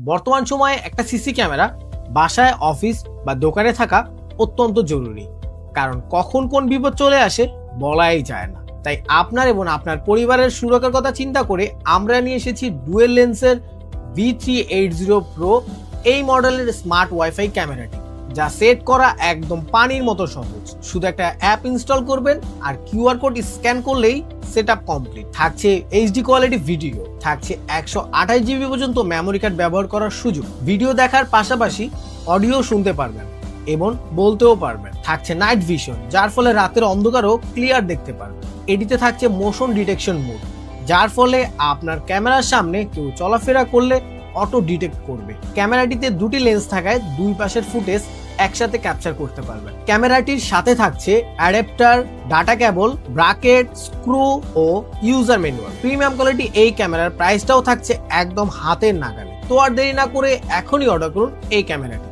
বর্তমান সময়ে একটা সিসি ক্যামেরা বাসায়, অফিস বা দোকানে থাকা অত্যন্ত জরুরি, কারণ কখন কোন বিপদ চলে আসে বলাই যায় না। তাই আপনার এবং আপনার পরিবারের সুরক্ষার কথা চিন্তা করে আমরা নিয়ে এসেছি ডুয়েল লেন্সের V380 Pro এই মডেলের স্মার্ট ওয়াইফাই ক্যামেরাটি, যা সেট করা একদম পানির মতো সহজ। শুধু একটা অ্যাপ ইনস্টল করবেন আর কিউআর কোড স্ক্যান করলেই সেটআপ কমপ্লিট। থাকছে এইচডি কোয়ালিটি ভিডিও, থাকছে 128 জিবি পর্যন্ত মেমোরি কার্ড ব্যবহার করার সুযোগ, ভিডিও দেখার পাশাপাশি অডিও শুনতে পারবেন এবং বলতেও পারবেন। থাকছে নাইট ভিশন, যার ফলে রাতের অন্ধকারও ক্লিয়ার দেখতে পারবেন। এটিতে থাকছে মোশন ডিটেকশন মোড, যার ফলে আপনার ক্যামেরার সামনে কেউ চলাফেরা করলে অটো ডিটেক্ট করবে। ক্যামেরাটিতে দুটি লেন্স থাকায় দুই পাশের ফুটেজ একসাথে ক্যাপচার করতে পারবেন। ক্যামেরাটির সাথে থাকছে adapter, data cable, bracket, screw ও ইউজার ম্যানুয়াল। প্রিমিয়াম কোয়ালিটি এই ক্যামেরার প্রাইসটাও থাকছে একদম হাতের নাগালে। তো আর দেরি না করে এখনই অর্ডার করুন এই ক্যামেরাটি।